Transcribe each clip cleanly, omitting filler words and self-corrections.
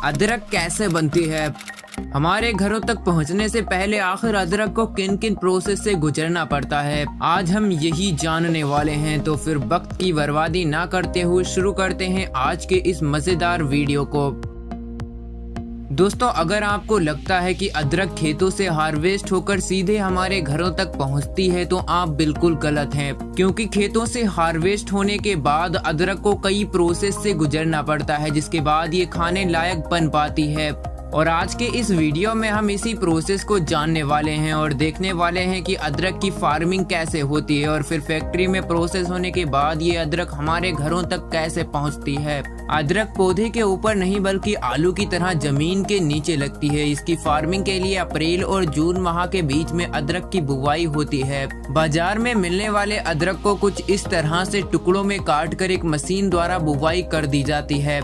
अदरक कैसे बनती है? हमारे घरों तक पहुंचने से पहले आखिर अदरक को किन किन प्रोसेस से गुजरना पड़ता है, आज हम यही जानने वाले हैं। तो फिर वक्त की बर्बादी ना करते हुए शुरू करते हैं आज के इस मजेदार वीडियो को। दोस्तों, अगर आपको लगता है कि अदरक खेतों से हार्वेस्ट होकर सीधे हमारे घरों तक पहुंचती है तो आप बिल्कुल गलत हैं, क्योंकि खेतों से हार्वेस्ट होने के बाद अदरक को कई प्रोसेस से गुजरना पड़ता है, जिसके बाद ये खाने लायक बन पाती है। और आज के इस वीडियो में हम इसी प्रोसेस को जानने वाले हैं और देखने वाले हैं कि अदरक की फार्मिंग कैसे होती है और फिर फैक्ट्री में प्रोसेस होने के बाद ये अदरक हमारे घरों तक कैसे पहुंचती है। अदरक पौधे के ऊपर नहीं बल्कि आलू की तरह जमीन के नीचे लगती है। इसकी फार्मिंग के लिए अप्रैल और जून माह के बीच में अदरक की बुवाई होती है। बाजार में मिलने वाले अदरक को कुछ इस तरह से टुकड़ों में काट कर एक मशीन द्वारा बुवाई कर दी जाती है।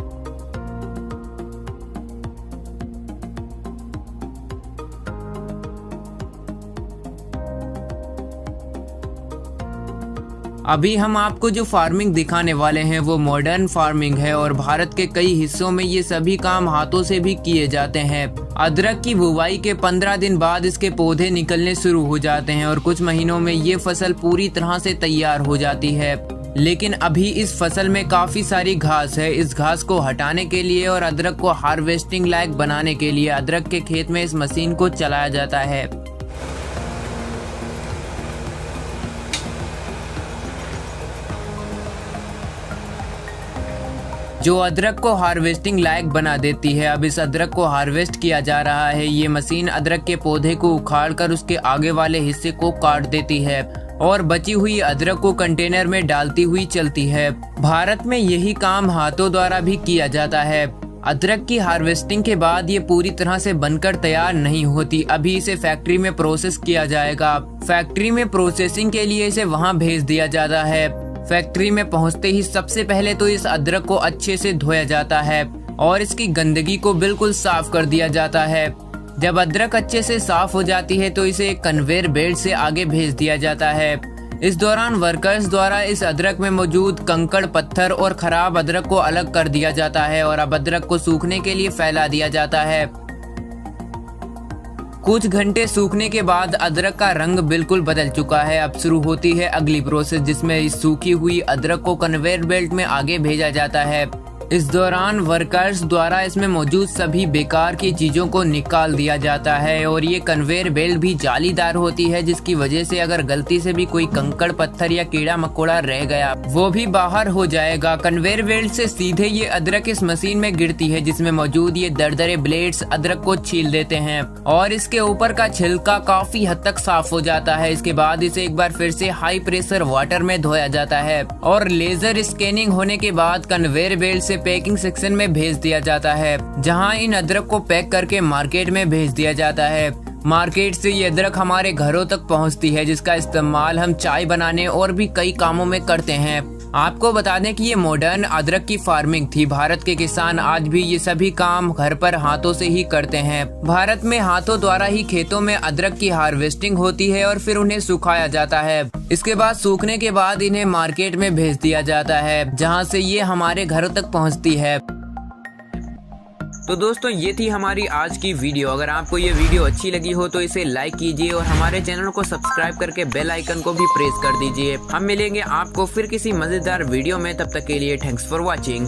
अभी हम आपको जो फार्मिंग दिखाने वाले हैं वो मॉडर्न फार्मिंग है और भारत के कई हिस्सों में ये सभी काम हाथों से भी किए जाते हैं। अदरक की बुवाई के 15 दिन बाद इसके पौधे निकलने शुरू हो जाते हैं और कुछ महीनों में ये फसल पूरी तरह से तैयार हो जाती है। लेकिन अभी इस फसल में काफी सारी घास है। इस घास को हटाने के लिए और अदरक को हार्वेस्टिंग लायक बनाने के लिए अदरक के खेत में इस मशीन को चलाया जाता है। जो अदरक को हार्वेस्टिंग लायक बना देती है। अब इस अदरक को हार्वेस्ट किया जा रहा है। ये मशीन अदरक के पौधे को उखाड़कर उसके आगे वाले हिस्से को काट देती है और बची हुई अदरक को कंटेनर में डालती हुई चलती है। भारत में यही काम हाथों द्वारा भी किया जाता है। अदरक की हार्वेस्टिंग के बाद ये पूरी तरह से बनकर तैयार नहीं होती। अभी इसे फैक्ट्री में प्रोसेस किया जाएगा। फैक्ट्री में प्रोसेसिंग के लिए इसे वहां भेज दिया जाता है। फैक्ट्री में पहुंचते ही सबसे पहले तो इस अदरक को अच्छे से धोया जाता है और इसकी गंदगी को बिल्कुल साफ कर दिया जाता है। जब अदरक अच्छे से साफ हो जाती है तो इसे एक कन्वेयर बेल्ट से आगे भेज दिया जाता है। इस दौरान वर्कर्स द्वारा इस अदरक में मौजूद कंकड़, पत्थर और खराब अदरक को अलग कर दिया जाता है और अब अदरक को सूखने के लिए फैला दिया जाता है। कुछ घंटे सूखने के बाद अदरक का रंग बिल्कुल बदल चुका है। अब शुरू होती है अगली प्रोसेस, जिसमें इस सूखी हुई अदरक को कन्वेयर बेल्ट में आगे भेजा जाता है। इस दौरान वर्कर्स द्वारा इसमें मौजूद सभी बेकार की चीजों को निकाल दिया जाता है और ये कन्वेयर बेल्ट भी जालीदार होती है, जिसकी वजह से अगर गलती से भी कोई कंकड़, पत्थर या कीड़ा मकोड़ा रह गया वो भी बाहर हो जाएगा। कन्वेयर बेल्ट से सीधे ये अदरक इस मशीन में गिरती है, जिसमें मौजूद ये दरदरे ब्लेड्स अदरक को छील देते हैं और इसके ऊपर का छिलका काफी हद तक साफ हो जाता है। इसके बाद इसे एक बार फिर से हाई प्रेशर वाटर में धोया जाता है और लेजर स्कैनिंग होने के बाद कन्वेयर बेल्ट से पैकिंग सेक्शन में भेज दिया जाता है, जहां इन अदरक को पैक करके मार्केट में भेज दिया जाता है। मार्केट से ये अदरक हमारे घरों तक पहुंचती है, जिसका इस्तेमाल हम चाय बनाने और भी कई कामों में करते हैं। आपको बता दें कि ये मॉडर्न अदरक की फार्मिंग थी। भारत के किसान आज भी ये सभी काम घर पर हाथों से ही करते हैं। भारत में हाथों द्वारा ही खेतों में अदरक की हार्वेस्टिंग होती है और फिर उन्हें सुखाया जाता है। इसके बाद सूखने के बाद इन्हें मार्केट में भेज दिया जाता है, जहां से ये हमारे घरों तक पहुंचती है। तो दोस्तों, ये थी हमारी आज की वीडियो। अगर आपको ये वीडियो अच्छी लगी हो तो इसे लाइक कीजिए और हमारे चैनल को सब्सक्राइब करके बेल आइकन को भी प्रेस कर दीजिए। हम मिलेंगे आपको फिर किसी मजेदार वीडियो में, तब तक के लिए थैंक्स फॉर वॉचिंग।